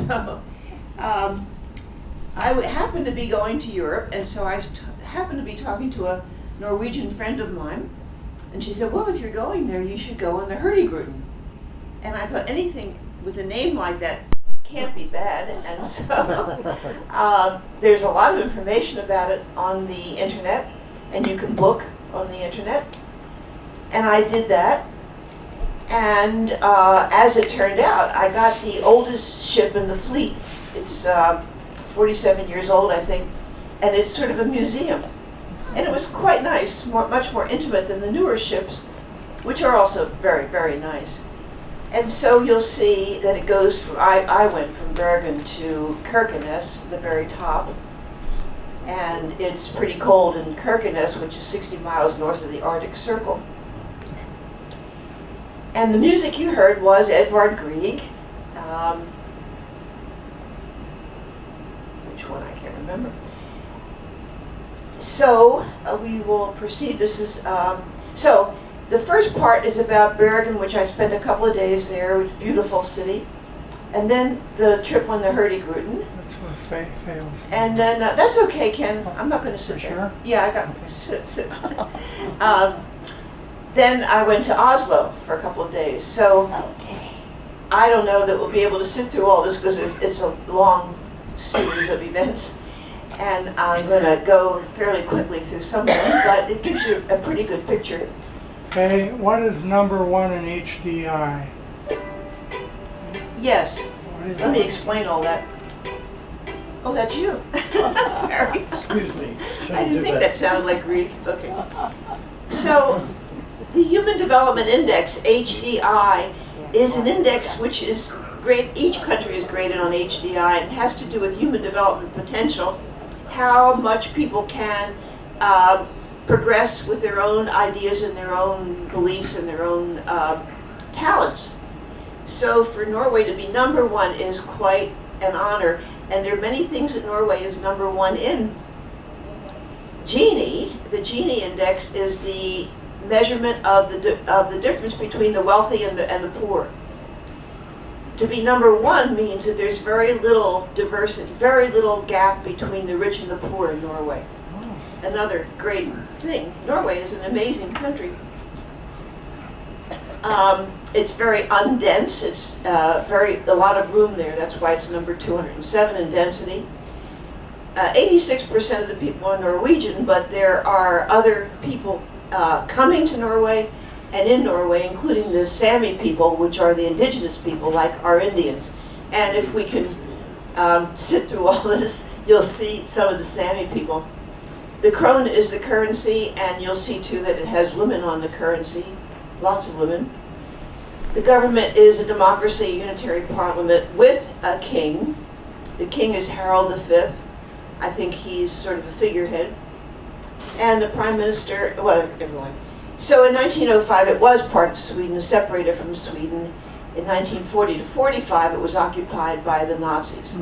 So happened to be going to Europe, and so I happened to be talking to a Norwegian friend of mine, and she said, well, if you're going there, you should go on the Hurtigruten. And I thought, anything with a name like that can't be bad, and so there's a lot of information about it on the internet, and you can book on the internet. And I did that, and as it turned out, I got the oldest ship in the fleet. It's 47 years old, I think, and it's sort of a museum. And it was quite nice, much more intimate than the newer ships, which are also very, very nice. And so you'll see that it goes from, I went from Bergen to Kirkenes, the very top, and it's pretty cold in Kirkenes, which is 60 miles north of the Arctic Circle. And the music you heard was Edvard Grieg. Which one? I can't remember. So we will proceed. This is, so the first part is about Bergen, which I spent a couple of days there. It's a beautiful city. And then the trip on the Hurtigruten. That's what Faye fails. And then, that's okay, Ken. I'm not going to sit For there. sure? Yeah, I got sit. Then I went to Oslo for a couple of days. So I don't know that we'll be able to sit through all this because it's a long series of events. And I'm going to go fairly quickly through some of them, but it gives you a pretty good picture. Faye, what is number one in HDI? Yes, What is let me it? explain all that. Oh, that's you. Mary. Excuse me. I didn't think that sounded like Greek. Okay. So, the Human Development Index, HDI, is an index which is great. Each country is graded on HDI, and it has to do with human development potential, how much people can progress with their own ideas and their own beliefs and their own talents. So for Norway to be number one is quite an honor, and there are many things that Norway is number one in. Gini, the Gini index, is the measurement of the difference between the wealthy and the poor. To be number one means that there's very little diversity, very little gap between the rich and the poor in Norway. Another great thing. Norway is an amazing country. It's very undense. It's a lot of room there. That's why it's number 207 in density. 86% of the people are Norwegian, but there are other people coming to Norway and in Norway, including the Sami people, which are the indigenous people, like our Indians. And if we can sit through all this, you'll see some of the Sami people. The krone is the currency, and you'll see too that it has women on the currency, lots of women. The government is a democracy, unitary parliament with a king. The king is Harald V. I think he's sort of a figurehead. And the prime minister, well, everyone. So in 1905 it was part of Sweden, separated from Sweden. In 1940 to 45 it was occupied by the Nazis.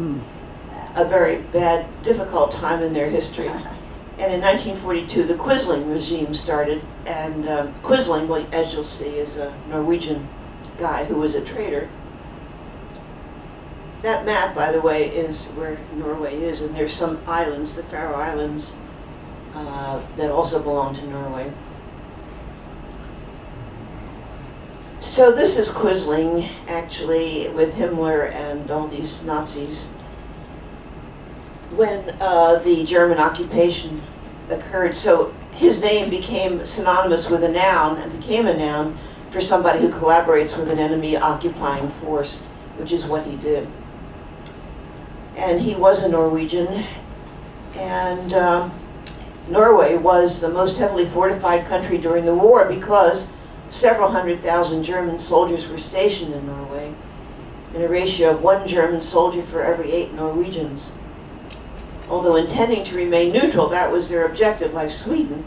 A very bad, difficult time in their history. And in 1942 the Quisling regime started, and Quisling, well, as you'll see, is a Norwegian guy who was a traitor. That map, by the way, is where Norway is, and there's some islands, the Faroe Islands, that also belong to Norway. So this is Quisling, actually, with Himmler and all these Nazis. When the German occupation occurred, so his name became synonymous with a noun, and became a noun for somebody who collaborates with an enemy occupying force, which is what he did. And he was a Norwegian, and Norway was the most heavily fortified country during the war because several 100,000 German soldiers were stationed in Norway, in a ratio of 1 German soldier for every 8 Norwegians. Although intending to remain neutral, that was their objective, like Sweden,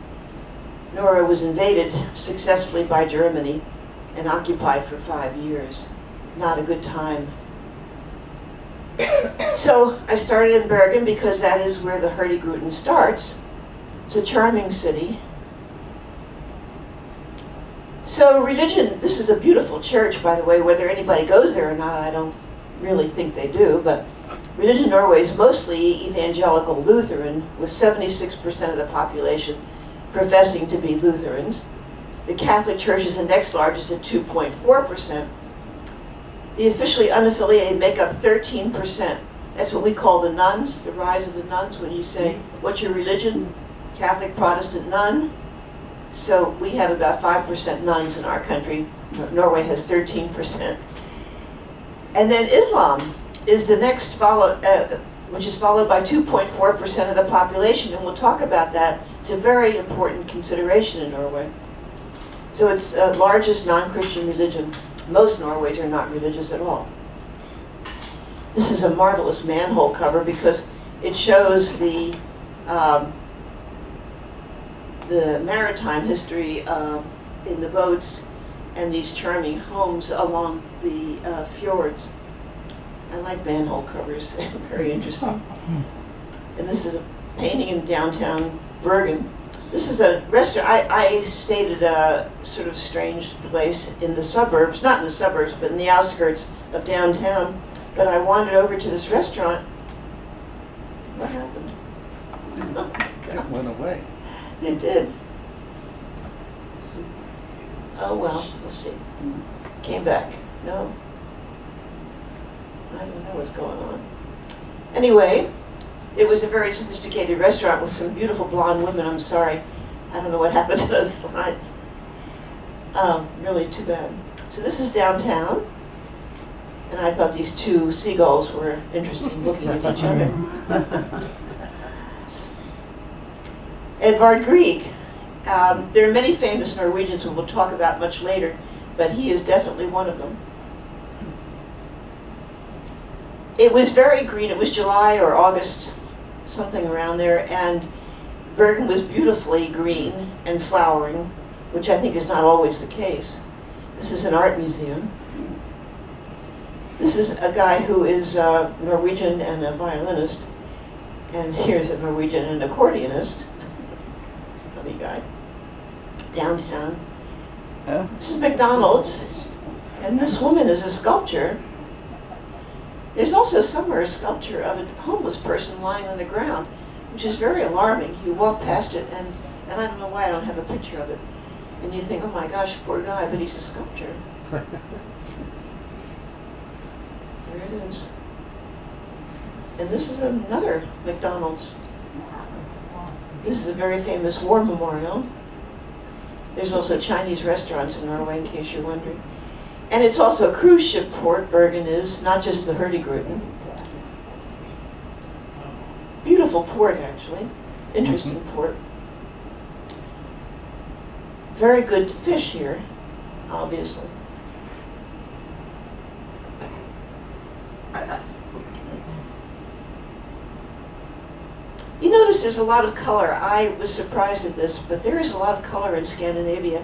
Norway was invaded successfully by Germany and occupied for 5 years. Not a good time. So I started in Bergen because that is where the Hurtigruten starts. It's a charming city. So religion, this is a beautiful church, by the way. Whether anybody goes there or not, I don't really think they do, but religion in Norway is mostly evangelical Lutheran, with 76% of the population professing to be Lutherans. The Catholic Church is the next largest at 2.4%. The officially unaffiliated make up 13%. That's what we call the nuns, the rise of the nuns. When you say, what's your religion? Catholic, Protestant, nun. So we have about 5% nuns in our country. Norway has 13%. And then Islam is the next which is followed by 2.4% of the population, and we'll talk about that. It's a very important consideration in Norway. So it's the largest non-Christian religion. Most Norways are not religious at all. This is a marvelous manhole cover because it shows the maritime history in the boats and these charming homes along the fjords. I like manhole covers, they're very interesting. And this is a painting in downtown Bergen. This is a restaurant. I stayed at a sort of strange place in the suburbs, not in the suburbs, but in the outskirts of downtown. But I wandered over to this restaurant. What happened? It went away. It did. Oh well, we'll see. Came back. No. I don't know what's going on. Anyway, it was a very sophisticated restaurant with some beautiful blonde women. I'm sorry. I don't know what happened to those slides. Really too bad. So this is downtown. And I thought these two seagulls were interesting looking at each other. Edvard Grieg. There are many famous Norwegians who we'll talk about much later, but he is definitely one of them. It was very green. It was July or August, something around there, and Bergen was beautifully green and flowering, which I think is not always the case. This is an art museum. This is a guy who is Norwegian and a violinist, and here's a Norwegian and accordionist. Funny guy. Downtown. This is McDonald's, and this woman is a sculptor. There's also somewhere a sculpture of a homeless person lying on the ground, which is very alarming. You walk past it, and I don't know why I don't have a picture of it. And you think, oh my gosh, poor guy, but he's a sculptor. There it is. And this is another McDonald's. This is a very famous war memorial. There's also Chinese restaurants in Norway, in case you're wondering. And it's also a cruise ship port, Bergen is, not just the Hurtigruten. Beautiful port, actually. Interesting port. Very good fish here, obviously. You notice there's a lot of color. I was surprised at this, but there is a lot of color in Scandinavia.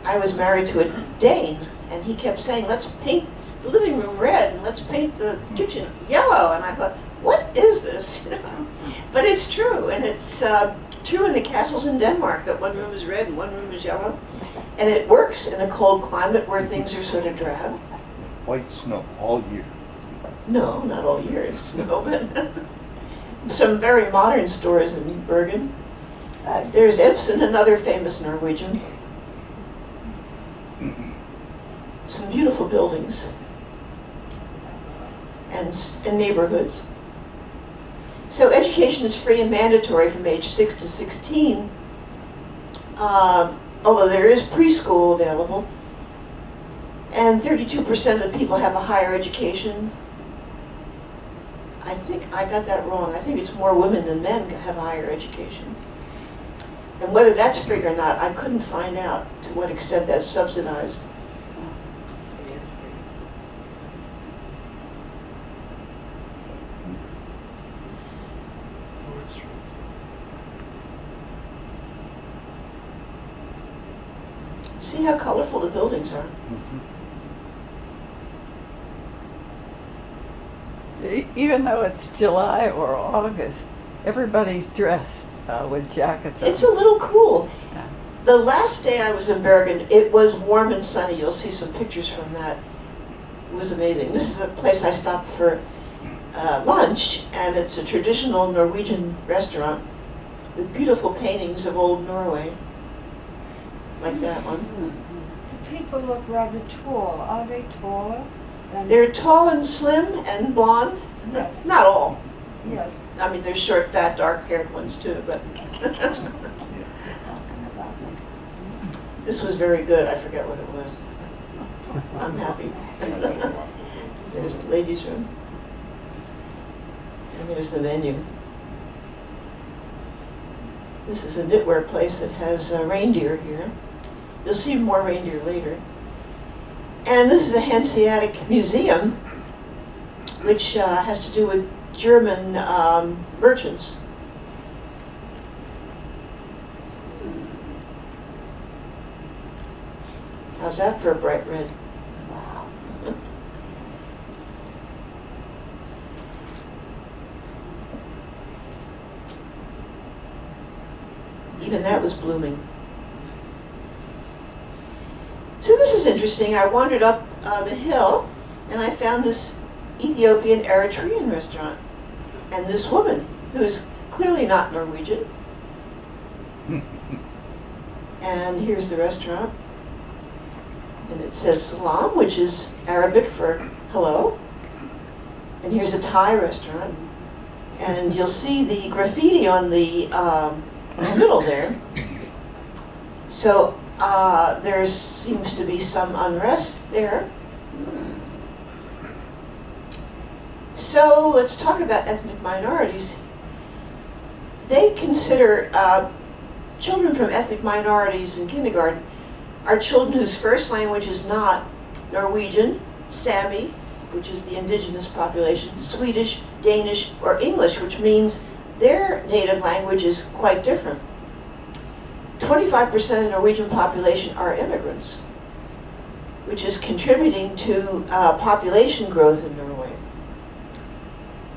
I was married to a Dane, and he kept saying, let's paint the living room red, and let's paint the kitchen yellow. And I thought, what is this? But it's true, and it's true in the castles in Denmark, that one room is red and one room is yellow. And it works in a cold climate where things are sort of drab. White snow all year. No, not all year it's snow, but some very modern stores in Bergen. There's Ibsen, another famous Norwegian. Some beautiful buildings and neighborhoods. So education is free and mandatory from age 6 to 16, although there is preschool available. And 32% of the people have a higher education. I think I got that wrong. I think it's more women than men have a higher education. And whether that's free or not, I couldn't find out to what extent that's subsidized. See how colorful the buildings are. Even though it's July or August, everybody's dressed with jackets. It's a little cool. Yeah. The last day I was in Bergen, it was warm and sunny. You'll see some pictures from that. It was amazing. This is a place I stopped for lunch, and it's a traditional Norwegian restaurant with beautiful paintings of old Norway, like that one. The people look rather tall. Are they taller than? They're tall and slim and blonde. Yes. Not all. Yes. I mean, there's short, fat, dark-haired ones too, but Talking about them. this was very good. I forget what it was. I'm happy. There's the ladies' room. And there's the menu. This is a knitwear place that has reindeer here. You'll see more reindeer later. And this is a Hanseatic museum, which has to do with German merchants. How's that for a bright red? Wow. Even that was blooming. So this is interesting. I wandered up the hill and I found this Ethiopian Eritrean restaurant. And this woman, who is clearly not Norwegian. And here's the restaurant. And it says salam, which is Arabic for hello. And here's a Thai restaurant. And you'll see the graffiti on the middle there. So there seems to be some unrest there. So let's talk about ethnic minorities. They consider children from ethnic minorities in kindergarten are children whose first language is not Norwegian, Sami, which is the indigenous population, Swedish, Danish, or English, which means their native language is quite different. 25% of the Norwegian population are immigrants, which is contributing to population growth in Norway.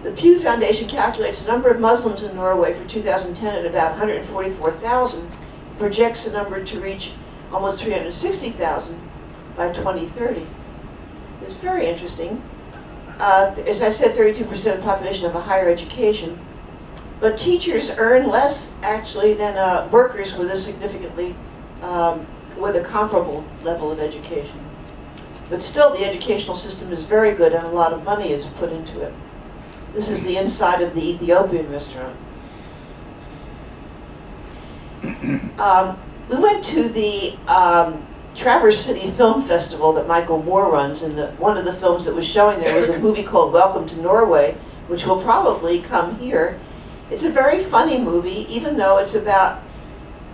The Pew Foundation calculates the number of Muslims in Norway for 2010 at about 144,000, projects the number to reach almost 360,000 by 2030. It's very interesting. As I said, 32% of the population have a higher education, but teachers earn less actually than workers with a significantly, with a comparable level of education. But still, the educational system is very good and a lot of money is put into it. This is the inside of the Ethiopian restaurant. We went to the Traverse City Film Festival that Michael Moore runs, and one of the films that was showing there was a movie called Welcome to Norway, which will probably come here. It's a very funny movie, even though it's about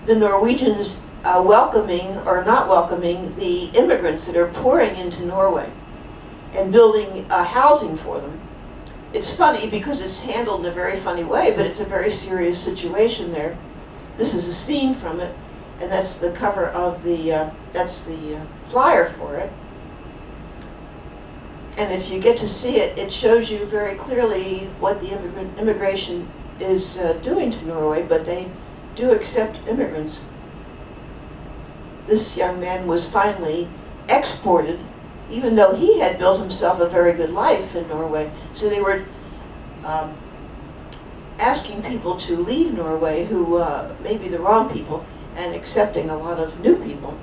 the Norwegians welcoming or not welcoming the immigrants that are pouring into Norway and building housing for them. It's funny because it's handled in a very funny way, but it's a very serious situation there. This is a scene from it, and that's the cover of the, that's the flyer for it. And if you get to see it, it shows you very clearly what the immigration is doing to Norway, but they do accept immigrants. This young man was finally exported, even though he had built himself a very good life in Norway. So they were asking people to leave Norway who may be the wrong people and accepting a lot of new people.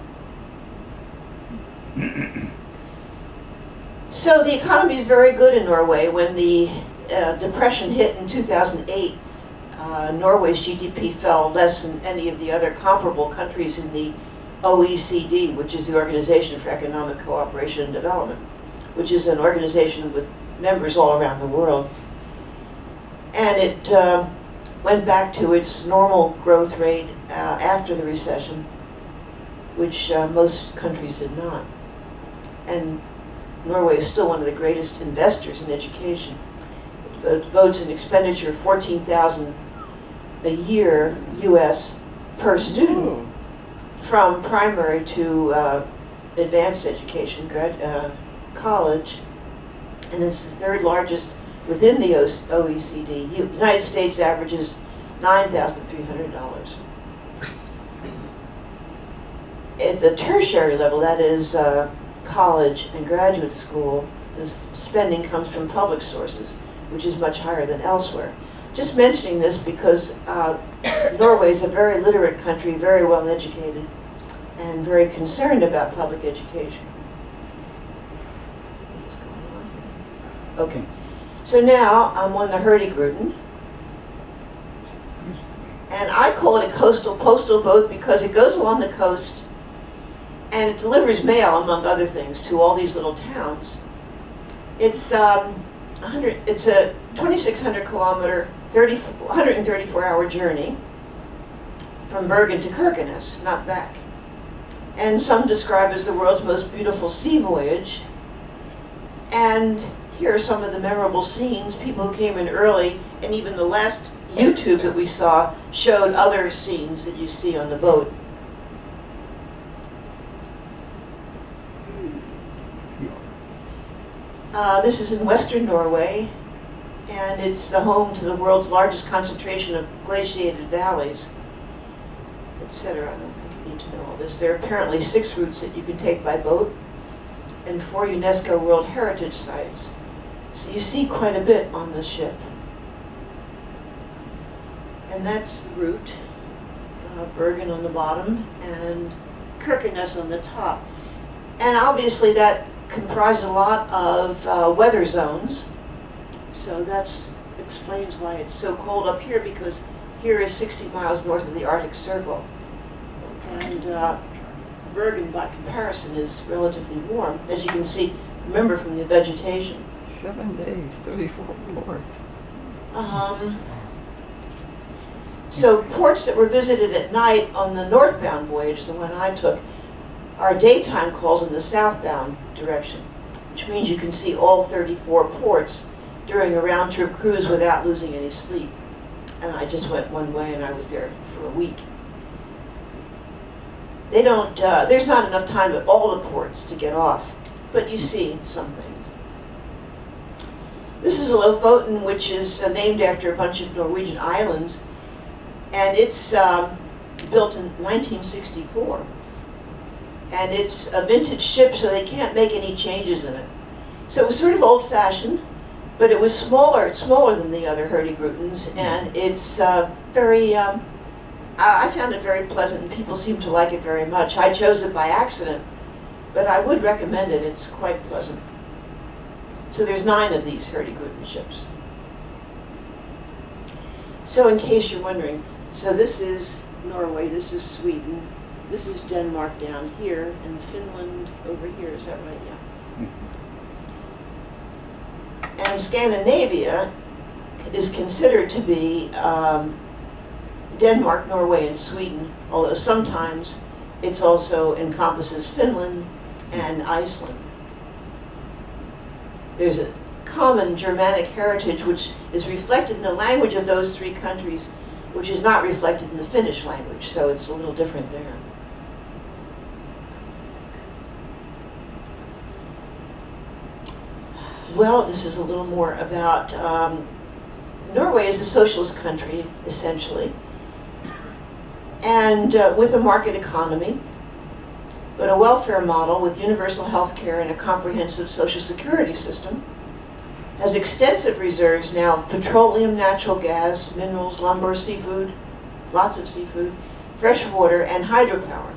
So the economy is very good in Norway. When the depression hit in 2008, Norway's GDP fell less than any of the other comparable countries in the OECD, which is the Organization for Economic Cooperation and Development, which is an organization with members all around the world. And it went back to its normal growth rate after the recession, which most countries did not. And Norway is still one of the greatest investors in education. It votes an expenditure of $14,000 a year US per student, from primary to advanced education, college, and it's the third largest within the OECD. United States averages $9,300. At the tertiary level, that is college and graduate school, the spending comes from public sources, which is much higher than elsewhere. Just mentioning this because Norway is a very literate country, very well educated, and very concerned about public education. What's going on here? Okay, so now I'm on the Hurtigruten, and I call it a coastal postal boat because it goes along the coast and it delivers mail, among other things, to all these little towns. It's a 2,600 kilometer, 134-hour journey from Bergen to Kirkenes, not back. And some describe as the world's most beautiful sea voyage. And here are some of the memorable scenes. People who came in early, and even the last YouTube that we saw showed other scenes that you see on the boat. This is in western Norway, and it's the home to the world's largest concentration of glaciated valleys, etc. I don't think you need to know all this. There are apparently 6 routes that you can take by boat and 4 UNESCO World Heritage Sites. So you see quite a bit on the ship. And that's the route, Bergen on the bottom and Kirkenes on the top. And obviously that comprises a lot of weather zones. So that explains why it's so cold up here, because here is 60 miles north of the Arctic Circle. And Bergen, by comparison, is relatively warm, as you can see, remember, from the vegetation. 7 days, 34 ports. So ports that were visited at night on the northbound voyage, the one I took, are daytime calls in the southbound direction, which means you can see all 34 ports during a round-trip cruise without losing any sleep. And I just went one way, and I was there for a week. They don't, there's not enough time at all the ports to get off, but you see some things. This is a Lofoten, which is named after a bunch of Norwegian islands, and it's built in 1964. And it's a vintage ship, so they can't make any changes in it. So it was sort of old-fashioned, but it was smaller than the other Hurtigrutens, and it's very, I found it very pleasant, and people seem to like it very much. I chose it by accident, but I would recommend it. It's quite pleasant. So there's 9 of these Hurtigruten ships. So in case you're wondering, so this is Norway, this is Sweden, this is Denmark down here, and Finland over here, is that right? Yeah. And Scandinavia is considered to be Denmark, Norway, and Sweden, although sometimes it also encompasses Finland and Iceland. There's a common Germanic heritage which is reflected in the language of those 3 countries, which is not reflected in the Finnish language, so it's a little different there. Well, this is a little more about, Norway is a socialist country, essentially, and with a market economy, but a welfare model with universal health care and a comprehensive social security system, has extensive reserves now of petroleum, natural gas, minerals, lumber, seafood, lots of seafood, fresh water, and hydropower.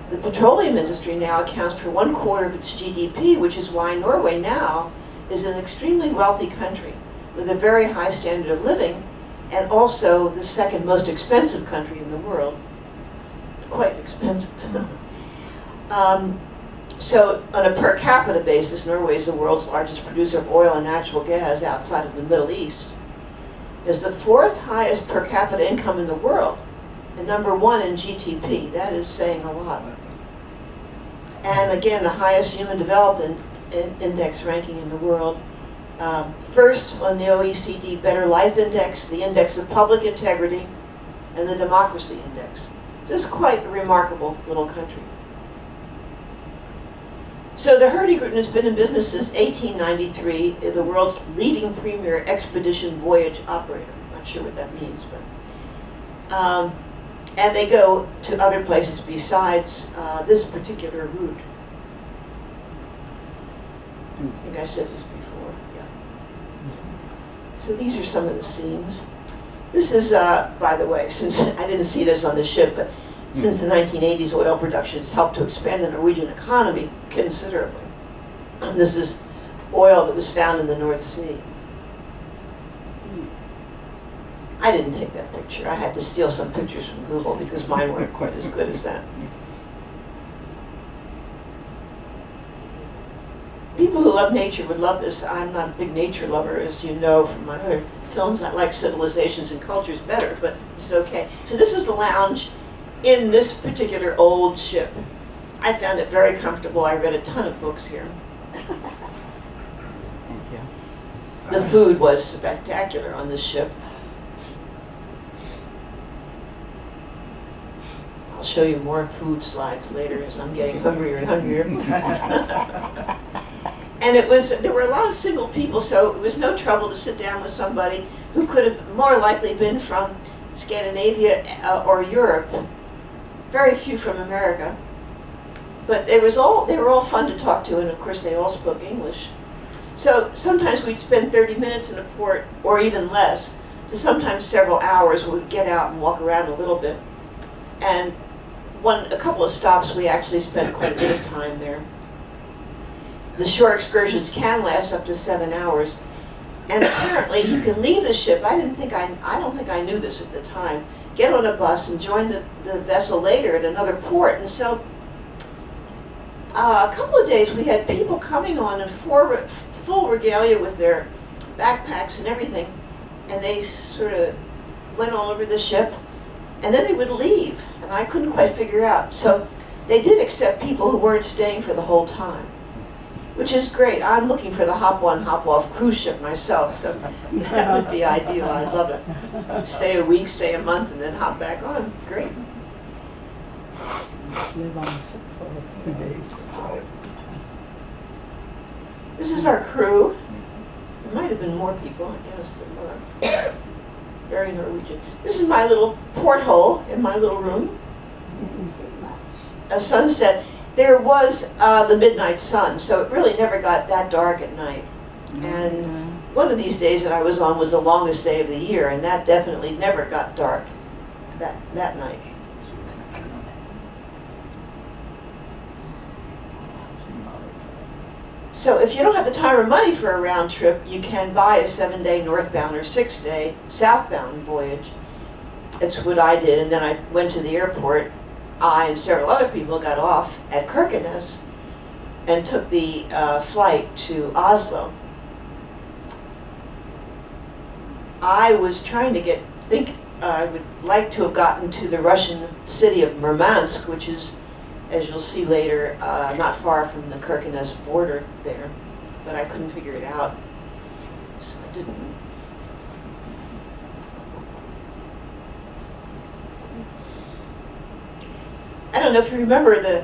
The petroleum industry now accounts for 1/4 of its GDP, which is why Norway now is an extremely wealthy country with a very high standard of living, and also the 2nd most expensive country in the world. Quite expensive. So on a per capita basis, Norway is the world's largest producer of oil and natural gas outside of the Middle East. It's the 4th highest per capita income in the world, and number 1 in GDP. That is saying a lot. And again, the highest human development index ranking in the world. First on the OECD Better Life Index, the Index of Public Integrity, and the Democracy Index. Just quite a remarkable little country. So the Hurtigruten has been in business since 1893, the world's leading premier expedition voyage operator. Not sure what that means, but and they go to other places besides this particular route. think I said this before. Yeah. So these are some of the scenes. This is, by the way, since I didn't see this on the ship, but since the 1980s, oil production has helped to expand the Norwegian economy considerably. And this is oil that was found in the North Sea. I didn't take that picture. I had to steal some pictures from Google because mine weren't quite as good as that. People who love nature would love this. I'm not a big nature lover, as you know from my other films. I like civilizations and cultures better, but it's okay. So this is the lounge in this particular old ship. I found it very comfortable. I read a ton of books here. Thank you. The food was spectacular on this ship. I'll show you more food slides later as I'm getting hungrier and hungrier. And there were a lot of single people, so it was no trouble to sit down with somebody who could have more likely been from Scandinavia or Europe. Very few from America. But they were all fun to talk to, and of course they all spoke English. So sometimes we'd spend 30 minutes in a port, or even less, to sometimes several hours where we'd get out and walk around a little bit. And a couple of stops we actually spent quite a bit of time there. The shore excursions can last up to 7 hours. And apparently you can leave the ship. I don't think I knew this at the time. Get on a bus and join the vessel later at another port. And so a couple of days we had people coming on in full regalia with their backpacks and everything. And they sort of went all over the ship. And then they would leave. And I couldn't quite figure out. So they did accept people who weren't staying for the whole time, which is great. I'm looking for the hop-on, hop-off cruise ship myself, so that would be ideal. I'd love it. Stay a week, stay a month, and then hop back on. Great. Live on the ship for a few days. This is our crew. There might have been more people, I guess there were. Very Norwegian. This is my little porthole in my little room. A sunset. There was the midnight sun, so it really never got that dark at night. And one of these days that I was on was the longest day of the year, and that definitely never got dark that night. So if you don't have the time or money for a round trip, you can buy a 7-day northbound or 6-day southbound voyage. That's what I did, and then I went to the airport. I and several other people got off at Kirkenes and took the flight to Oslo. I was trying to I would like to have gotten to the Russian city of Murmansk, which is, as you'll see later, not far from the Kirkenes border there, but I couldn't figure it out, so I didn't. I don't know if you remember the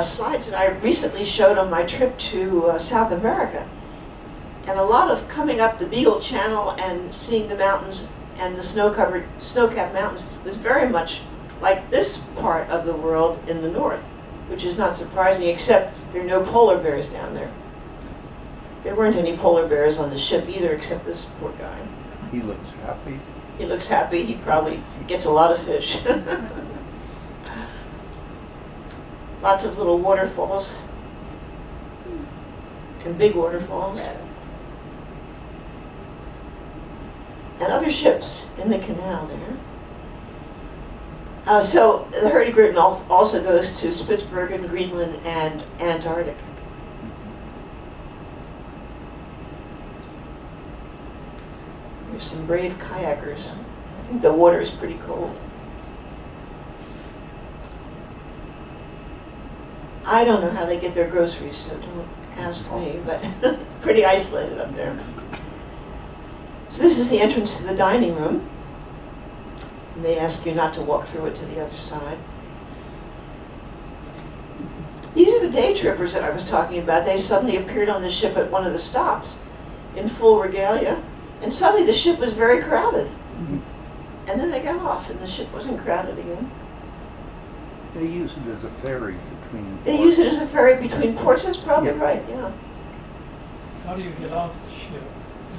slides that I recently showed on my trip to South America. And a lot of coming up the Beagle Channel and seeing the mountains and the snow-capped mountains was very much like this part of the world in the north, which is not surprising, except there are no polar bears down there. There weren't any polar bears on the ship either, except this poor guy. He looks happy. He looks happy. He probably gets a lot of fish. Lots of little waterfalls and big waterfalls. And other ships in the canal there. So the Hurtigruten also goes to Spitsbergen, Greenland, and Antarctic. There's some brave kayakers. I think the water is pretty cold. I don't know how they get their groceries, so don't ask me, but pretty isolated up there. So this is the entrance to the dining room. And they ask you not to walk through it to the other side. These are the day trippers that I was talking about. They suddenly appeared on the ship at one of the stops in full regalia, and suddenly the ship was very crowded. And then they got off, and the ship wasn't crowded again. They use it as a ferry between They ports. use it as a ferry between ports. That's probably Yeah. right, yeah. How do you get off the ship?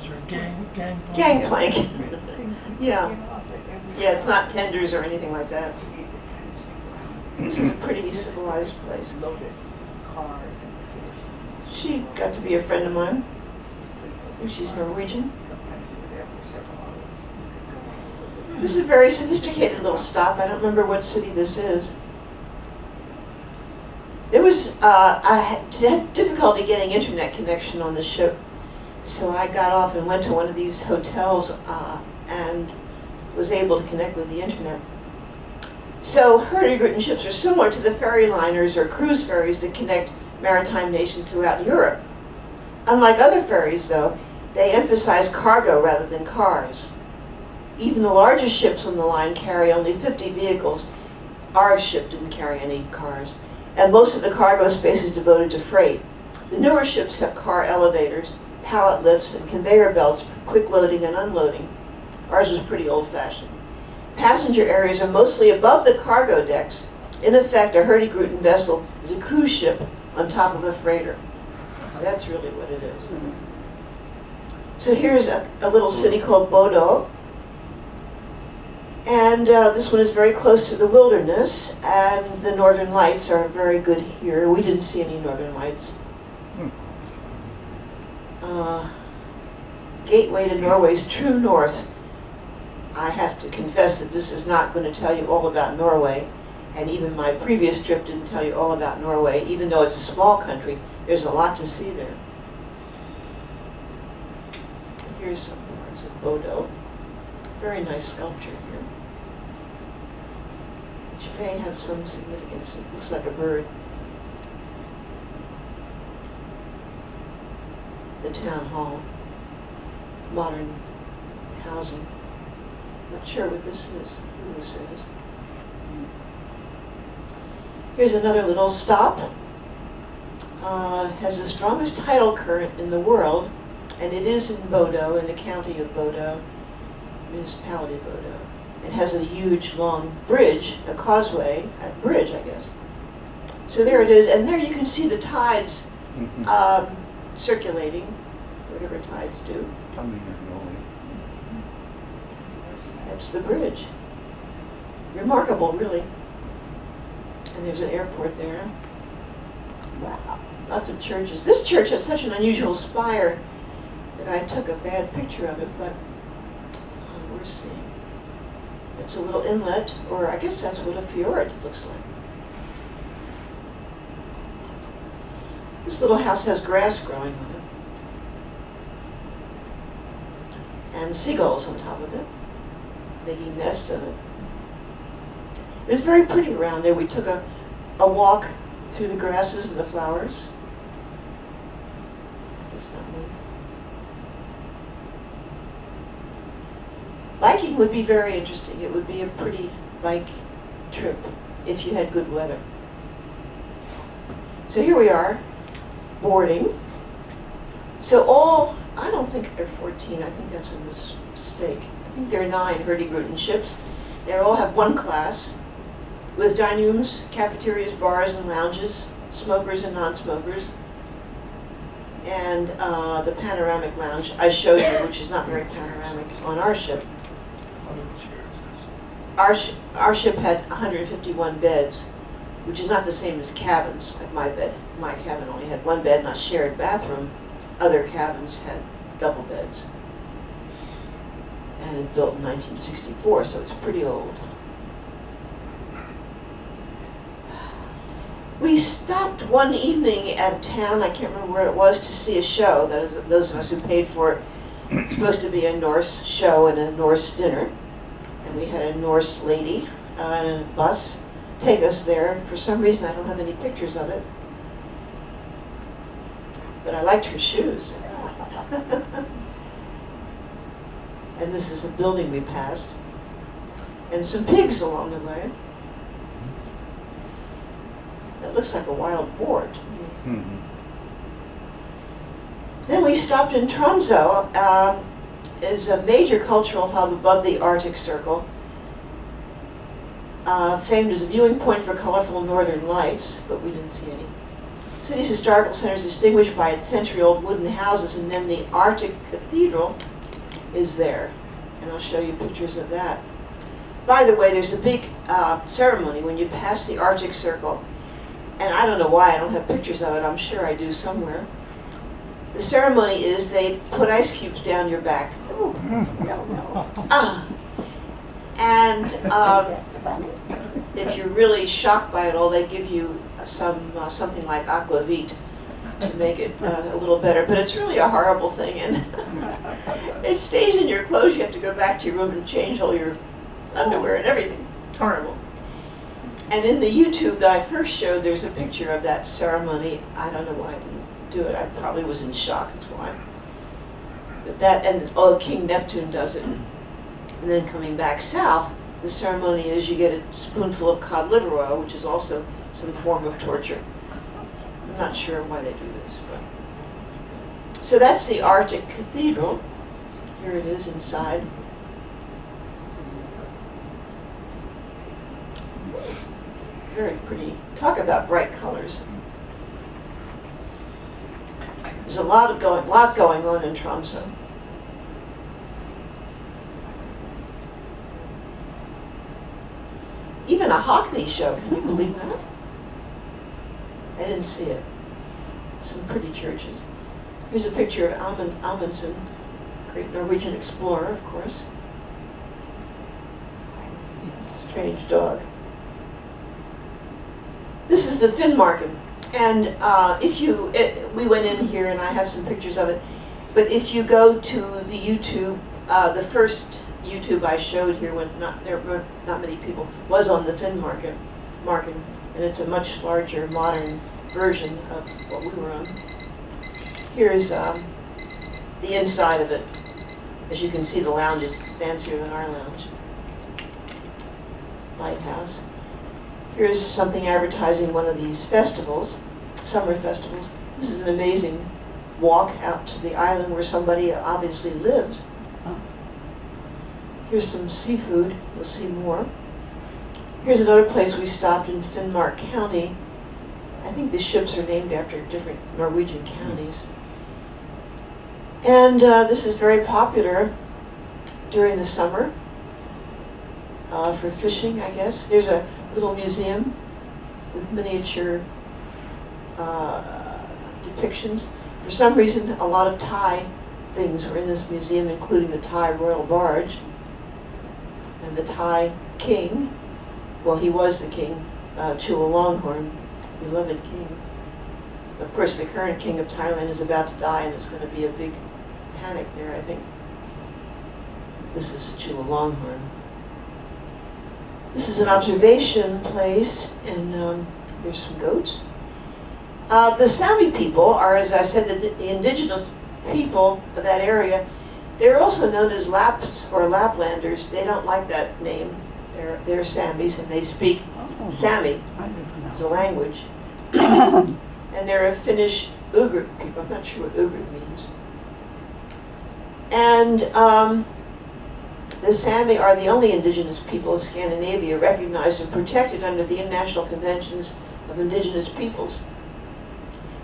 Is there a gangplank? Gangplank. Yeah. Get off at every Yeah, it's not stop. tenders or anything like that. You need to kind of sneak around. This is a pretty civilized place. Loaded cars and fish. She got to be a friend of mine. I think she's Norwegian. Sometimes you're there for several hours. This is a very sophisticated little stop. I don't remember what city this is. There was, I had difficulty getting internet connection on the ship, so I got off and went to one of these hotels and was able to connect with the internet. So hurdy-gurdy ships are similar to the ferry liners or cruise ferries that connect maritime nations throughout Europe. Unlike other ferries, though, they emphasize cargo rather than cars. Even the largest ships on the line carry only 50 vehicles. Our ship didn't carry any cars. And most of the cargo space is devoted to freight. The newer ships have car elevators, pallet lifts, and conveyor belts for quick loading and unloading. Ours was pretty old-fashioned. Passenger areas are mostly above the cargo decks. In effect, a hurdy-gurdy vessel is a cruise ship on top of a freighter. So that's really what it is. So here's a little city called Bodo. And this one is very close to the wilderness, and the northern lights are very good here. We didn't see any northern lights. Gateway to Norway's true north. I have to confess that this is not going to tell you all about Norway, and even my previous trip didn't tell you all about Norway. Even though it's a small country, there's a lot to see there. Here's some parts of Bodo. Very nice sculpture here, which may have some significance. It looks like a bird. The town hall, modern housing. Not sure what this is, who this is. Here's another little stop. Has the strongest tidal current in the world, and it is in Bodo, in the county of Bodo, municipality of Bodo. It has a huge, long bridge, a causeway, a bridge, I guess. So there it is, and there you can see the tides circulating, whatever tides do. Coming and going. That's the bridge. Remarkable, really. And there's an airport there. Wow, lots of churches. This church has such an unusual spire that I took a bad picture of it, but we're seeing. It's a little inlet, or I guess that's what a fjord looks like. This little house has grass growing on it, and seagulls on top of it, making nests of it. It's very pretty around there. We took a walk through the grasses and the flowers. It's not moving. Biking would be very interesting. It would be a pretty bike trip if you had good weather. So here we are, boarding. So I don't think they're 14, I think that's a mistake. I think there are 9 hurdy-gurdy ships. They all have one class, with dining rooms, cafeterias, bars, and lounges, smokers and non-smokers. And the panoramic lounge I showed you, which is not very panoramic, on our ship. How many chairs is Our ship had 151 beds, which is not the same as cabins, like my bed. My cabin only had 1 bed and a shared bathroom. Other cabins had double beds. And it built in 1964, so it's pretty old. We stopped one evening at a town, I can't remember where it was, to see a show. That is, those of us who paid for it, it's supposed to be a Norse show and a Norse dinner. And we had a Norse lady on a bus take us there. For some reason, I don't have any pictures of it. But I liked her shoes. And this is a building we passed. And some pigs along the way. That looks like a wild boar to me. Mm-hmm. Then we stopped in Tromsø. Is a major cultural hub above the Arctic Circle. Famed as a viewing point for colorful northern lights, but we didn't see any. city's historical center is distinguished by its century-old wooden houses, and then the Arctic Cathedral is there. And I'll show you pictures of that. By the way, there's a big ceremony when you pass the Arctic Circle. And I don't know why I don't have pictures of it. I'm sure I do somewhere. The ceremony is they put ice cubes down your back. Ooh, no. And That's funny. if you're really shocked by it all, they give you something like aquavit to make it a little better. But it's really a horrible thing, and it stays in your clothes. You have to go back to your room and change all your underwear and everything. Horrible. And in the YouTube that I first showed, there's a picture of that ceremony. I don't know why I didn't do it. I probably was in shock, that's why. But that, and King Neptune does it. And then coming back south, the ceremony is you get a spoonful of cod liver oil, which is also some form of torture. I'm not sure why they do this, but. So that's the Arctic Cathedral. Here it is inside. Very pretty. Talk about bright colors. There's a lot going on in Tromsø. Even a Hockney show, can you believe that? I didn't see it. Some pretty churches. Here's a picture of Amundsen, great Norwegian explorer, of course. Strange dog. This is the Finnmarken, and we went in here, and I have some pictures of it. But if you go to the YouTube, the first YouTube I showed here, when there were not many people, was on the Finnmarken, and it's a much larger, modern version of what we were on. Here's the inside of it. As you can see, the lounge is fancier than our lounge. Lighthouse. Here's something advertising one of these festivals, summer festivals. This is an amazing walk out to the island where somebody obviously lives. Here's some seafood. We'll see more. Here's another place we stopped in Finnmark County. I think the ships are named after different Norwegian counties. And this is very popular during the summer for fishing, I guess. There's a little museum with miniature depictions. For some reason, a lot of Thai things were in this museum, including the Thai royal barge and the Thai king. Well, he was the king, Chulalongkorn, beloved king. Of course, the current king of Thailand is about to die, and it's going to be a big panic there, I think. This is Chulalongkorn. This is an observation place, and there's some goats. The Sami people are, as I said, the indigenous people of that area. They're also known as Laps or Laplanders. They don't like that name. They're Samis, and they speak Sami as a language. And they're a Finnish Ugric people. I'm not sure what Ugric means. And the Sami are the only indigenous people of Scandinavia recognized and protected under the International Conventions of Indigenous Peoples,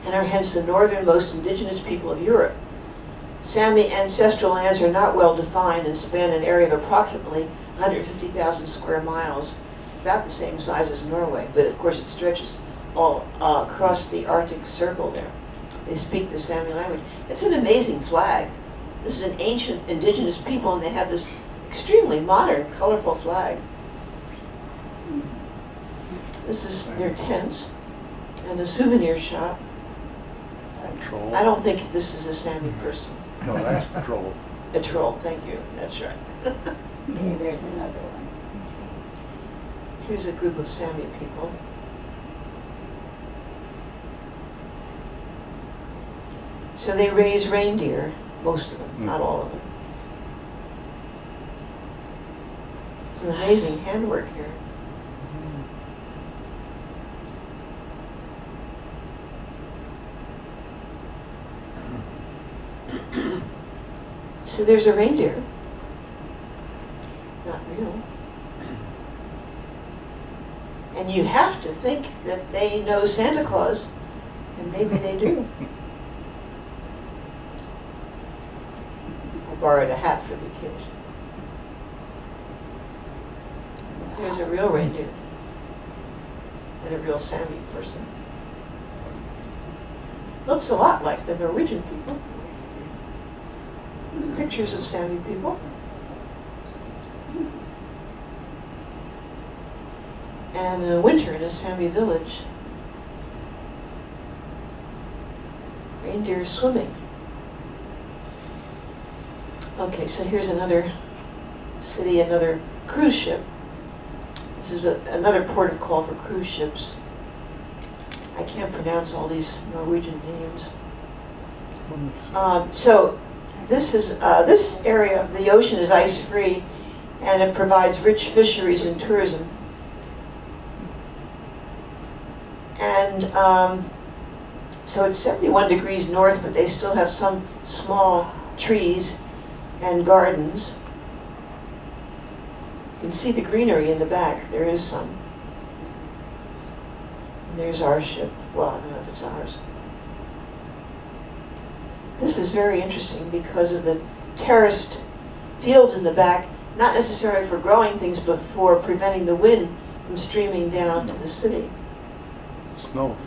and are hence the northernmost indigenous people of Europe. Sami ancestral lands are not well defined and span an area of approximately 150,000 square miles, about the same size as Norway, but of course it stretches all across the Arctic Circle there. They speak the Sami language. It's an amazing flag. This is an ancient indigenous people, and they have this extremely modern, colorful flag. This is their tents and a souvenir shop. Troll. I don't think this is a Sami person. No, that's a troll. A troll, thank you. That's right. Yeah, there's another one. Here's a group of Sami people. So they raise reindeer, most of them, not all of them. Some amazing handwork here. So there's a reindeer. Not real. And you have to think that they know Santa Claus, And maybe they do. I borrowed a hat for the occasion. Here's a real reindeer. And a real Sami person. Looks a lot like the Norwegian people. Pictures of Sami people. And in winter in a Sami village. Reindeer swimming. Okay, so here's another city, another cruise ship. This is another port of call for cruise ships. I can't pronounce all these Norwegian names. So this is this area of the ocean is ice-free, and it provides rich fisheries and tourism. And so it's 71 degrees north, but they still have some small trees and gardens. You can see the greenery in the back. There is some. And there's our ship. Well, I don't know if it's ours. This is very interesting because of the terraced fields in the back, not necessarily for growing things, but for preventing the wind from streaming down to the city. Snow,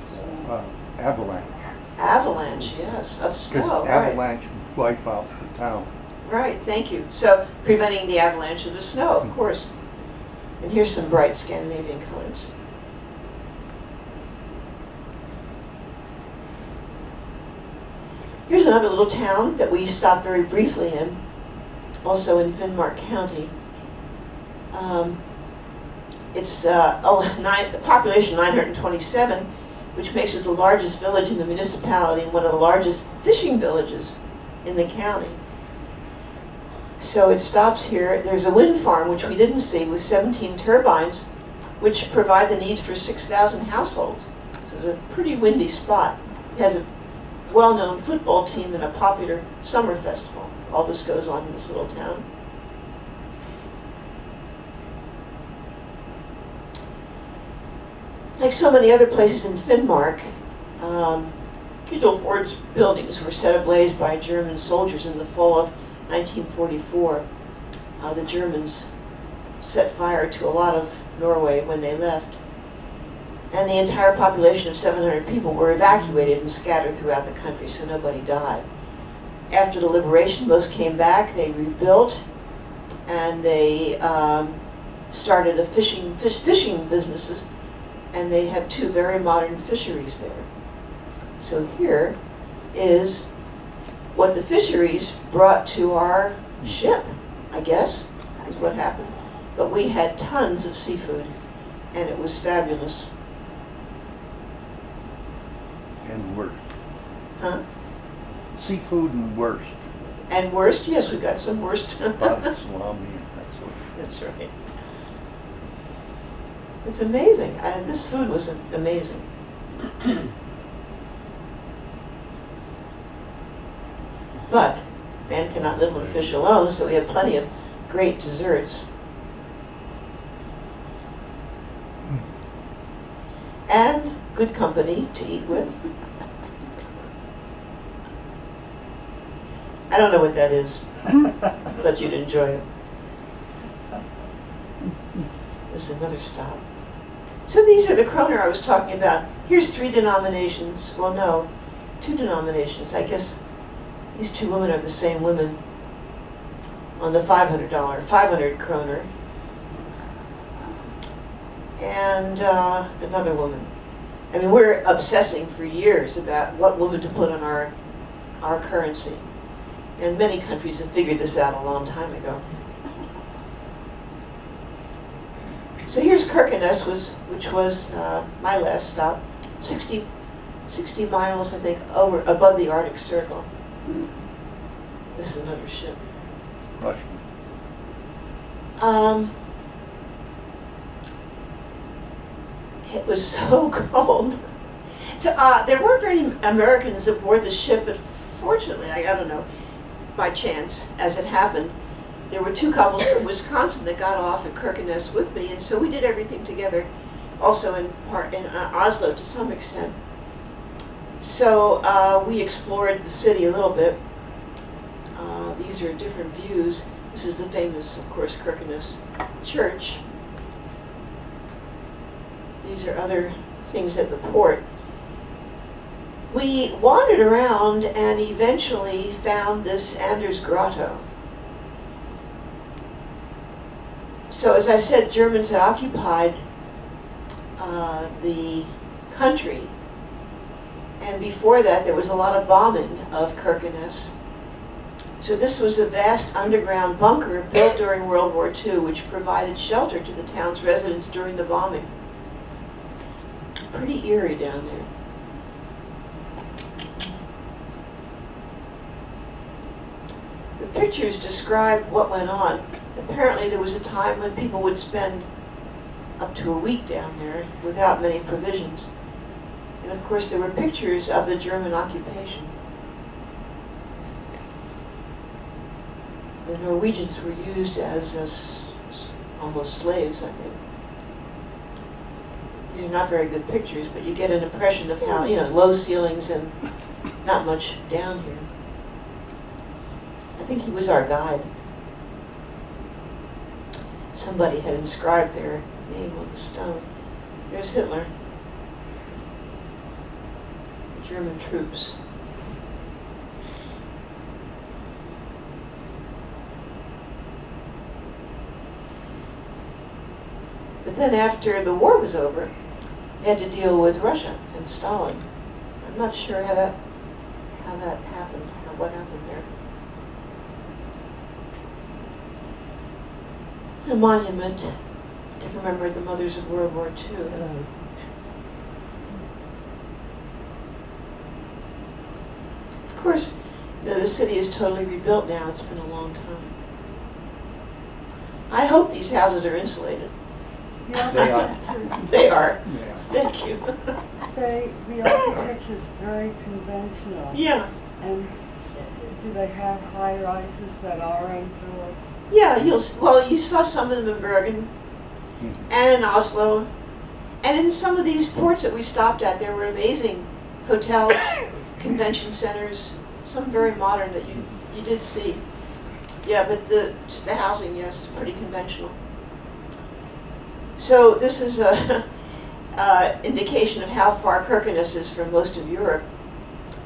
avalanche. Avalanche, yes, of snow. Because avalanche wipe out the town. Right, thank you. So preventing the avalanche of the snow, of course. And here's some bright Scandinavian colors. Here's another little town that we stopped very briefly in, also in Finnmark County. It's the population 927, which makes it the largest village in the municipality and one of the largest fishing villages in the county. So it stops here. There's a wind farm, which we didn't see, with 17 turbines, which provide the needs for 6,000 households. So it's a pretty windy spot. It has a well-known football team and a popular summer festival. All this goes on in this little town. Like so many other places in Finnmark, Ford's buildings were set ablaze by German soldiers in the fall of 1944. The Germans set fire to a lot of Norway when they left. And the entire population of 700 people were evacuated and scattered throughout the country, so nobody died. After the liberation, most came back, they rebuilt, and they started fishing businesses, and they have 2 very modern fisheries there. So here is what the fisheries brought to our ship, I guess, is what happened. But we had tons of seafood, and it was fabulous. And worst. Huh? Seafood and worst. And worst? Yes, we got some worst. Bobby salami, that's what. That's right. It's amazing. This food was amazing. But man cannot live on fish alone, so we have plenty of great desserts. And good company to eat with. I don't know what that is, but you'd enjoy it. This is another stop. So these are the kroner I was talking about. Here's 3 denominations. Well, no, 2 denominations. I guess these 2 women are the same women on the $500 kroner. And another woman. I mean, we're obsessing for years about what woman to put on our currency. And many countries have figured this out a long time ago. So here's Kirkenes, which was my last stop, 60 miles, I think, above the Arctic Circle. This is another ship. Russian. It was so cold. So there weren't very many Americans aboard the ship, but fortunately, I don't know, by chance, as it happened, there were 2 couples from Wisconsin that got off at Kirkenes with me, and so we did everything together, also in Oslo to some extent. So we explored the city a little bit. These are different views. This is the famous, of course, Kirkenes Church. These are other things at the port. We wandered around and eventually found this Anders Grotto. So as I said, Germans had occupied the country, and before that there was a lot of bombing of Kirkenes. So this was a vast underground bunker built during World War II, which provided shelter to the town's residents during the bombing. Pretty eerie down there. The pictures describe what went on. Apparently there was a time when people would spend up to a week down there without many provisions. And of course there were pictures of the German occupation. The Norwegians were used as almost slaves, I think. These are not very good pictures, but you get an impression of how, low ceilings and not much down here. I think he was our guide. Somebody had inscribed their name on the stone. There's Hitler. German troops. But then after the war was over, they had to deal with Russia and Stalin. I'm not sure how that happened, what happened there. A monument to commemorate the mothers of World War II. Of course, the city is totally rebuilt now. It's been a long time. I hope these houses are insulated. Yeah, They are. They are. Yeah. Thank you. the architecture is very conventional. Yeah. And do they have high rises that aren't? Yeah, you saw some of them in Bergen and in Oslo. And in some of these ports that we stopped at, there were amazing hotels, convention centers, some very modern that you did see. Yeah, but the housing, yes, is pretty conventional. So this is a indication of how far Kirkenes is from most of Europe.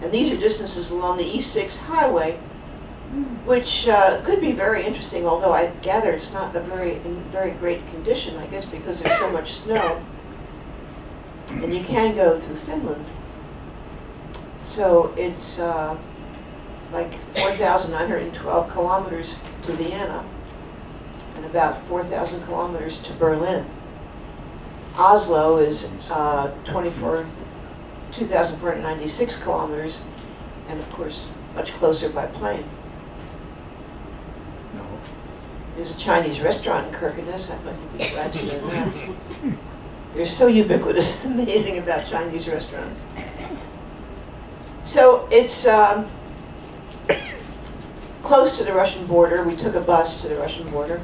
And these are distances along the E6 highway, which could be very interesting, although I gather it's not in very great condition, I guess because there's so much snow. And you can go through Finland. So it's like 4,912 kilometers to Vienna and about 4,000 kilometers to Berlin. Oslo is 2,496 kilometers, and of course much closer by plane. No. There's a Chinese restaurant in Kirkenes. I thought you'd be glad to know that. They're so ubiquitous. It's amazing about Chinese restaurants. So it's close to the Russian border. We took a bus to the Russian border.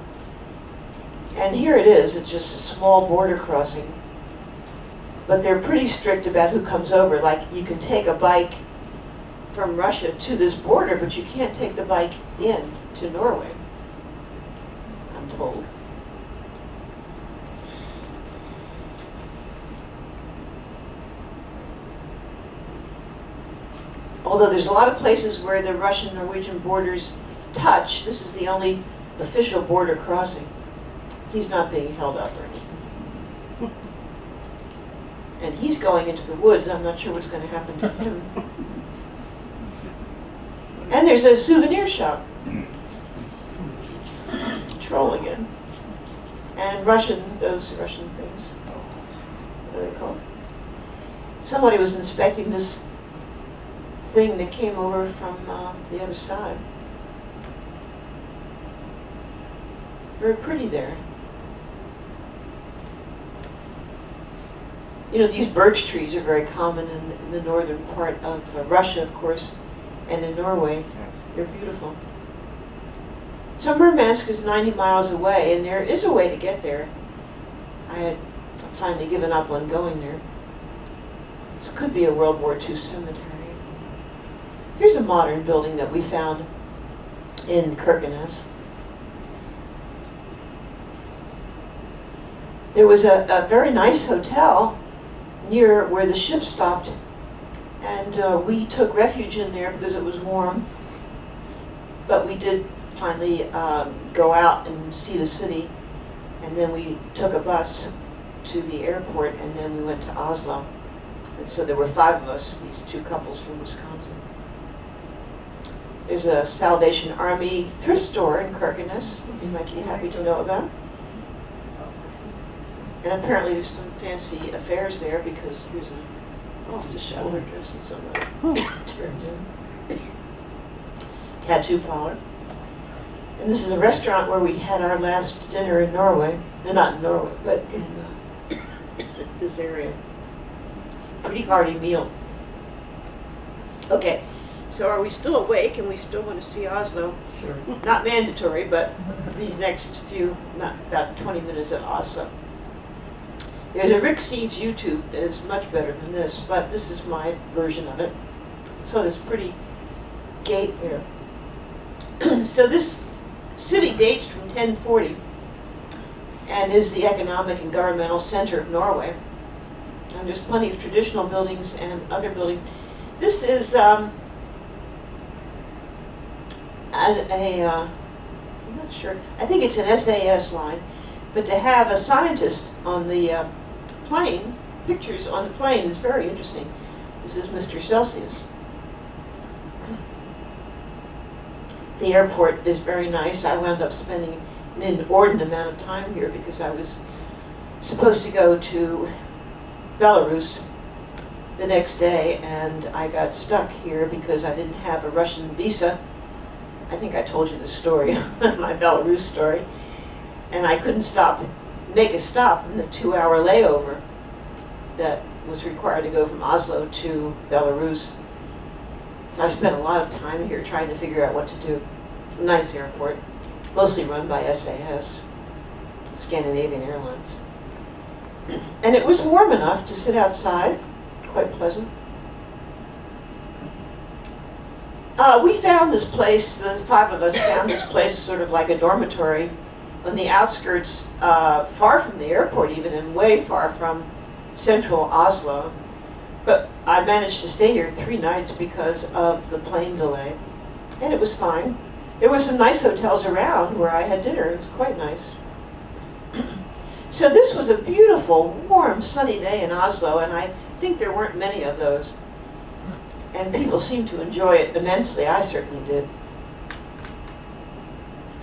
And here it is. It's just a small border crossing. But they're pretty strict about who comes over. Like, you can take a bike from Russia to this border, but you can't take the bike in to Norway, I'm told. Although there's a lot of places where the Russian-Norwegian borders touch, this is the only official border crossing. He's not being held up or anything. And he's going into the woods. I'm not sure what's going to happen to him. And there's a souvenir shop. Troll again. And those Russian things. What are they called? Somebody was inspecting this thing that came over from the other side. Very pretty there. These birch trees are very common in the northern part of Russia, of course, and in Norway. They're beautiful. So Murmansk is 90 miles away, and there is a way to get there. I had finally given up on going there. This could be a World War II cemetery. Here's a modern building that we found in Kirkenes. There was a very nice hotel near where the ship stopped, and we took refuge in there because it was warm. But we did finally go out and see the city, and then we took a bus to the airport, and then we went to Oslo. And so there were 5 of us, these 2 couples from Wisconsin. There's a Salvation Army thrift store in Kirkenes you might be happy to know about. And apparently there's some fancy affairs there because here's an off-the-shoulder dress that someone turned in. Tattoo parlor. And this is a restaurant where we had our last dinner in Norway. No, not in Norway, but in this area. Pretty hearty meal. Okay, so are we still awake and we still want to see Oslo? Sure. Not mandatory, but these next few, not about 20 minutes of Oslo. There's a Rick Steves YouTube that is much better than this, but this is my version of it. So this pretty gate there. So this city dates from 1040 and is the economic and governmental center of Norway. And there's plenty of traditional buildings and other buildings. This is I'm not sure, I think it's an SAS line, but to have a scientist on the plane, pictures on the plane is very interesting. This is Mr. Celsius. The airport is very nice. I wound up spending an inordinate amount of time here because I was supposed to go to Belarus the next day, and I got stuck here because I didn't have a Russian visa. I think I told you the story, my Belarus story. And I couldn't make a stop in the 2-hour layover that was required to go from Oslo to Belarus. I spent a lot of time here trying to figure out what to do. Nice airport, mostly run by SAS, Scandinavian Airlines. And it was warm enough to sit outside, quite pleasant. We found this place, the 5 of us found this place sort of like a dormitory on the outskirts, far from the airport even, and way far from central Oslo. But I managed to stay here 3 nights because of the plane delay, and it was fine. There were some nice hotels around where I had dinner. It was quite nice. So this was a beautiful, warm, sunny day in Oslo, and I think there weren't many of those. And people seemed to enjoy it immensely. I certainly did.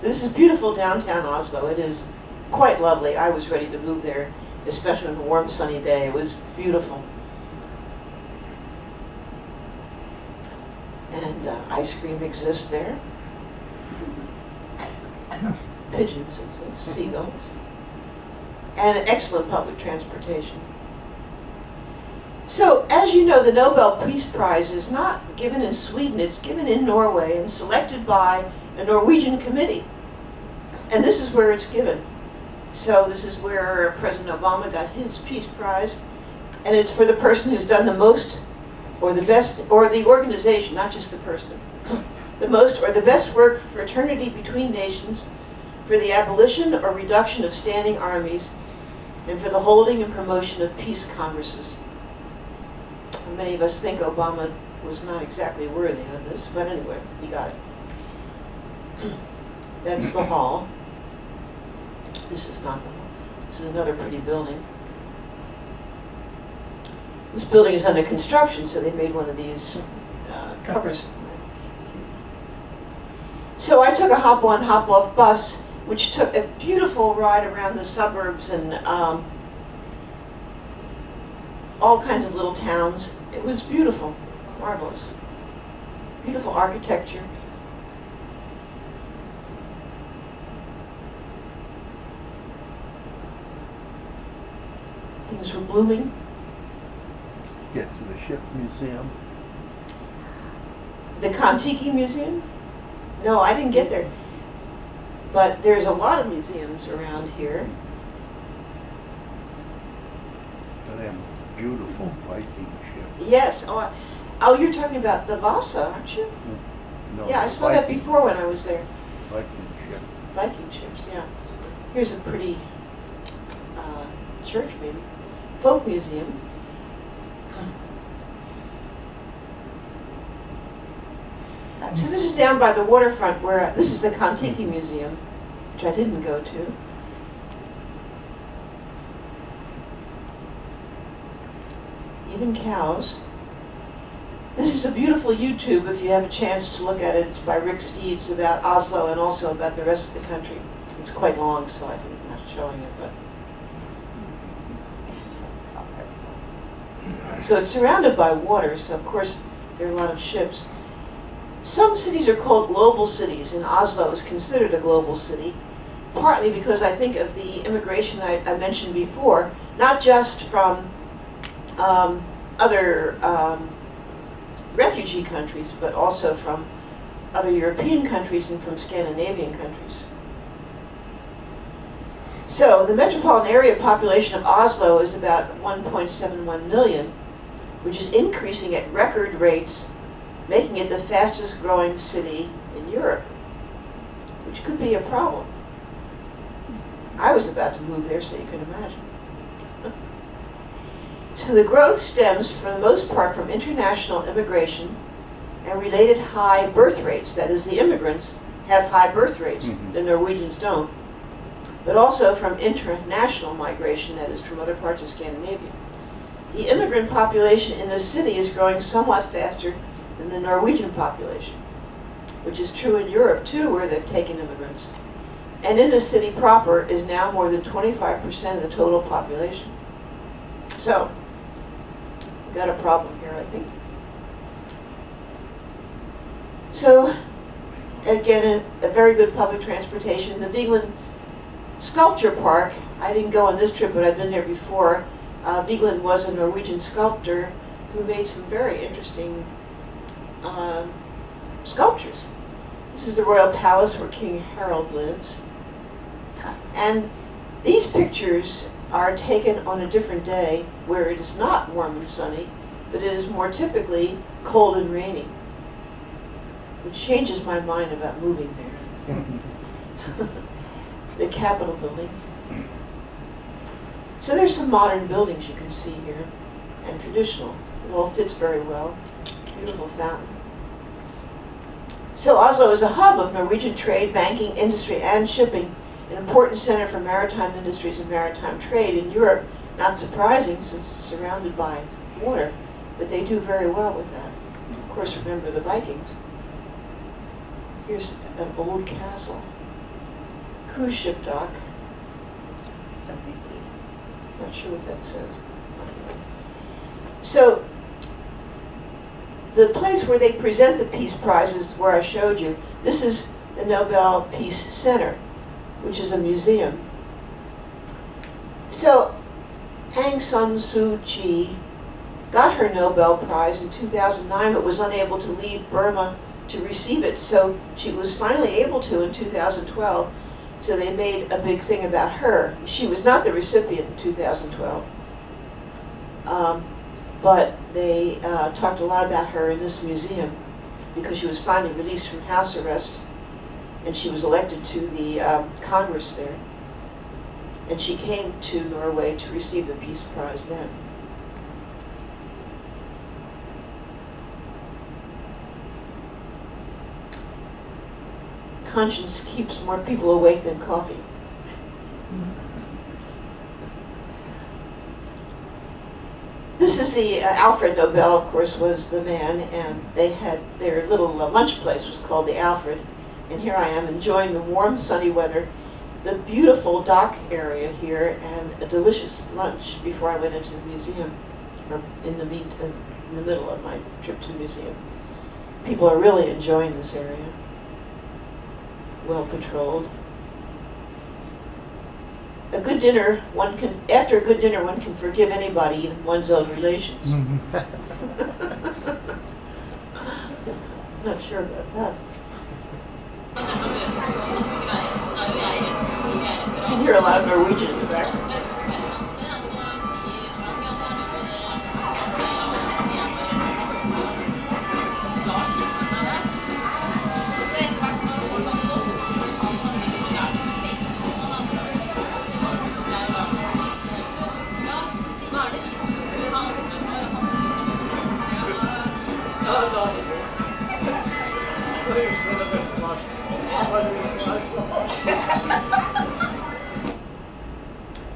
This is beautiful downtown Oslo. It is quite lovely. I was ready to move there, especially on a warm, sunny day. It was beautiful. And ice cream exists there. Pigeons exist, seagulls. And excellent public transportation. So, as you know, the Nobel Peace Prize is not given in Sweden, it's given in Norway and selected by a Norwegian committee. And this is where it's given. So this is where President Obama got his Peace Prize. And it's for the person who's done the most, or the best, or the organization, not just the person. The most or the best work for fraternity between nations, for the abolition or reduction of standing armies, and for the holding and promotion of peace congresses. Many of us think Obama was not exactly worthy of this, but anyway, he got it. That's the hall. This is not the hall. This is another pretty building. This building is under construction, so they made one of these covers. So I took a hop-on, hop-off bus, which took a beautiful ride around the suburbs and all kinds of little towns. It was beautiful, marvelous. Beautiful architecture. Things were blooming. Get to the ship museum. The Kontiki Museum? No, I didn't get there. But there's a lot of museums around here. For them beautiful Viking ship. Yes. Oh, you're talking about the Vasa, aren't you? No, Yeah, I the saw that Viking- before when I was there. Viking ship. Viking ships, yeah. Here's a pretty church, maybe. Folk museum. So this is down by the waterfront where, this is the Kontiki Museum, which I didn't go to. Even cows. This is a beautiful YouTube if you have a chance to look at it. It's by Rick Steves about Oslo and also about the rest of the country. It's quite long, so I'm not showing it, but. So it's surrounded by water, so of course there are a lot of ships. Some cities are called global cities, and Oslo is considered a global city, partly because I think of the immigration I mentioned before, not just from other refugee countries, but also from other European countries and from Scandinavian countries. So the metropolitan area population of Oslo is about 1.71 million, which is increasing at record rates, making it the fastest growing city in Europe, which could be a problem. I was about to move there, so you can imagine. So the growth stems for the most part from international immigration and related high birth rates. That is, the immigrants have high birth rates, the Norwegians don't, but also from international migration, that is, from other parts of Scandinavia. The immigrant population in the city is growing somewhat faster than the Norwegian population, which is true in Europe too, where they've taken immigrants. And in the city proper is now more than 25% of the total population. So, we've got a problem here, I think. So, again, a very good public transportation. The Vigeland Sculpture Park, I didn't go on this trip, but I've been there before. Vigeland was a Norwegian sculptor who made some very interesting sculptures. This is the royal palace where King Harold lives. And these pictures are taken on a different day where it is not warm and sunny, but it is more typically cold and rainy, which changes my mind about moving there. The Capitol building. So there's some modern buildings you can see here, and traditional. It all fits very well. Beautiful fountain. So Oslo is a hub of Norwegian trade, banking, industry, and shipping, an important center for maritime industries and maritime trade in Europe. Not surprising since it's surrounded by water, but they do very well with that. Of course, remember the Vikings. Here's an old castle. Cruise ship dock. Not sure what that says. So, the place where they present the Peace Prizes, where I showed you, this is the Nobel Peace Center, which is a museum. So, Aung San Suu Kyi got her Nobel Prize in 2009, but was unable to leave Burma to receive it, so she was finally able to in 2012. So they made a big thing about her. She was not the recipient in 2012, but they talked a lot about her in this museum because she was finally released from house arrest, and she was elected to the Congress there. And she came to Norway to receive the Peace Prize then. Conscience keeps more people awake than coffee. This is the Alfred Nobel, of course, was the man, and they had their little lunch place was called the Alfred. And here I am enjoying the warm, sunny weather, the beautiful dock area here, and a delicious lunch before I went into the museum, or in the middle of my trip to the museum. People are really enjoying this area. Well patrolled. A good dinner, after a good dinner, one can forgive anybody, even one's own relations. Not sure about that. You can hear a lot of Norwegian in the background.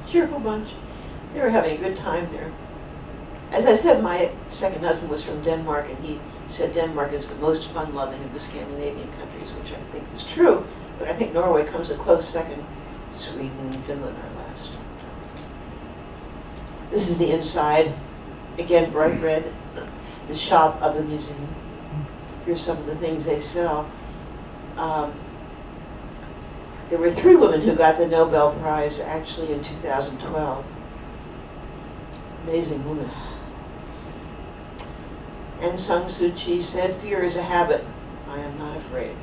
cheerful bunch. They were having a good time there. As I said, my second husband was from Denmark, and he said Denmark is the most fun-loving of the Scandinavian countries, which I think is true, but I think Norway comes a close second. Sweden and Finland are last. This is the inside, again bright red, the shop of the museum. Here's some of the things they sell. There were 3 women who got the Nobel Prize actually in 2012. Amazing woman. Aung San Suu Kyi said, "Fear is a habit. I am not afraid."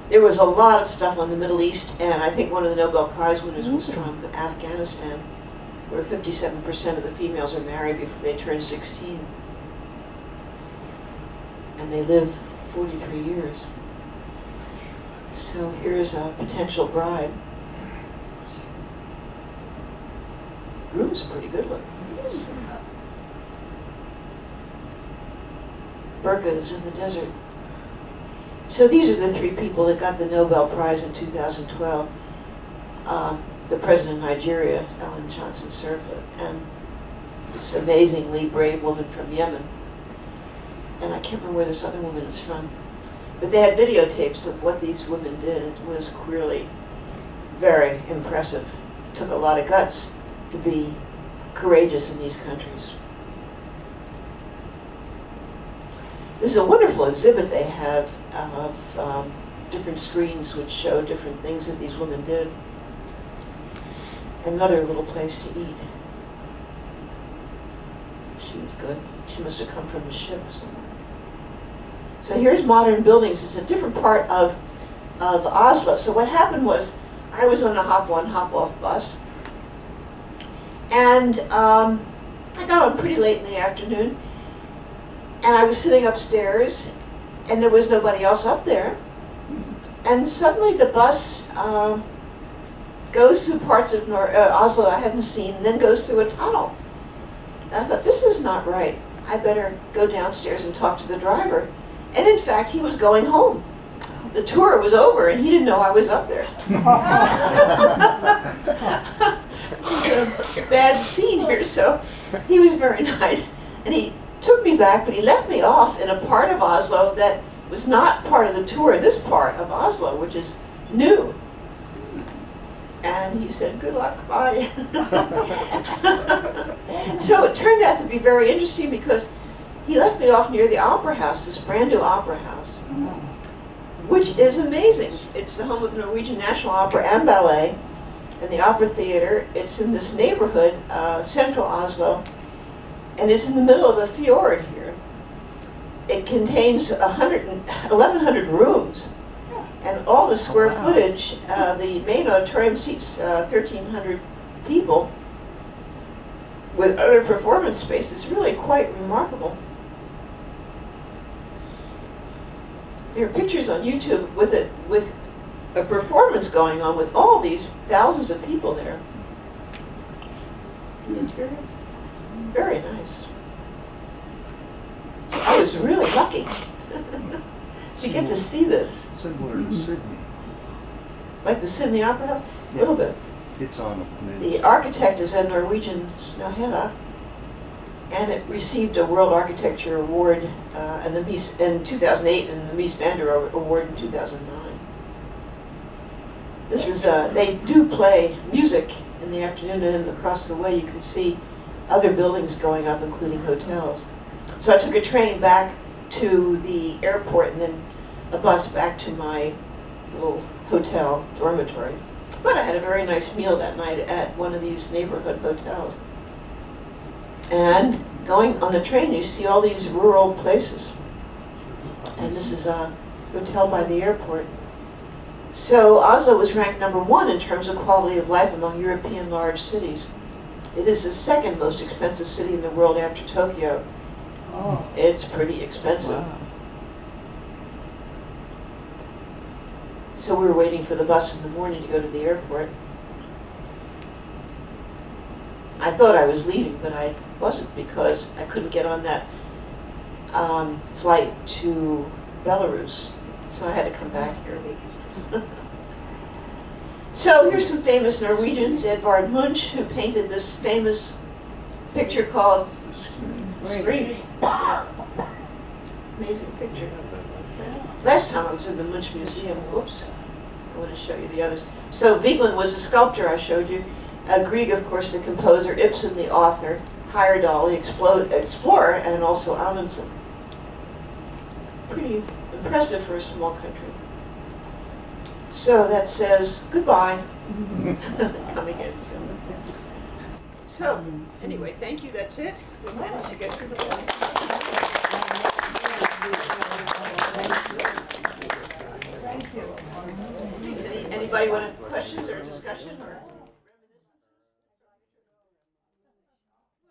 There was a lot of stuff on the Middle East, and I think one of the Nobel Prize winners was from Afghanistan, where 57% of the females are married before they turn 16. And they live 43 years. So here's a potential bride. Groom's pretty good looking. Burqas in the desert. So these are the 3 people that got the Nobel Prize in 2012. The president of Nigeria, Ellen Johnson Sirleaf, and this amazingly brave woman from Yemen. And I can't remember where this other woman is from. But they had videotapes of what these women did. It was clearly very impressive. It took a lot of guts to be courageous in these countries. This is a wonderful exhibit they have of different screens which show different things that these women did. Another little place to eat. She was good. She must have come from a ship somewhere. So here's modern buildings. It's a different part of Oslo. So what happened was, I was on a hop-on, hop-off bus, and I got on pretty late in the afternoon, and I was sitting upstairs, and there was nobody else up there, and suddenly the bus goes through parts of Oslo I hadn't seen, and then goes through a tunnel. And I thought, this is not right. I better go downstairs and talk to the driver. And in fact, he was going home. The tour was over, and he didn't know I was up there. It's a bad scene here, so he was very nice. And he took me back, but he left me off in a part of Oslo that was not part of the tour, this part of Oslo, which is new. And he said, "Good luck, bye." So it turned out to be very interesting because he left me off near the Opera House, this brand new Opera House, which is amazing. It's the home of the Norwegian National Opera and Ballet and the Opera Theater. It's in this neighborhood, central Oslo, and it's in the middle of a fjord here. It contains 1,100 rooms, and all the square footage. The main auditorium seats 1,300 people with other performance space. It's really quite remarkable. There are pictures on YouTube with a performance going on with all these thousands of people there. The interior, very nice. So I was really lucky to get to see this. Similar to Sydney. Like the Sydney Opera House? A Yeah. little bit. It's on a The architect is a Norwegian Snøhetta, and it received a World Architecture Award in 2008 and the Mies van der Award in 2009. This is they do play music in the afternoon, and then across the way you can see other buildings going up, including hotels. So I took a train back to the airport and then a bus back to my little hotel dormitory. But I had a very nice meal that night at one of these neighborhood hotels. And going on the train, you see all these rural places. And this is a hotel by the airport. So Oslo was ranked #1 in terms of quality of life among European large cities. It is the second most expensive city in the world after Tokyo. Oh. It's pretty expensive. Wow. So we were waiting for the bus in the morning to go to the airport. I thought I was leaving, but I wasn't because I couldn't get on that flight to Belarus. So I had to come back here. So here's some famous Norwegians. Edvard Munch, who painted this famous picture called Scream. Yeah. Amazing picture. Last time I was in the Munch Museum. Whoops. I want to show you the others. So Vigeland was the sculptor I showed you. Grieg, of course, the composer. Ibsen, the author. Heyerdahl, the explorer, and also Amundsen. Pretty impressive for a small country. So that says goodbye. Come again soon. So, anyway, thank you. That's it. We managed to get through the point. Anybody want questions or discussion or?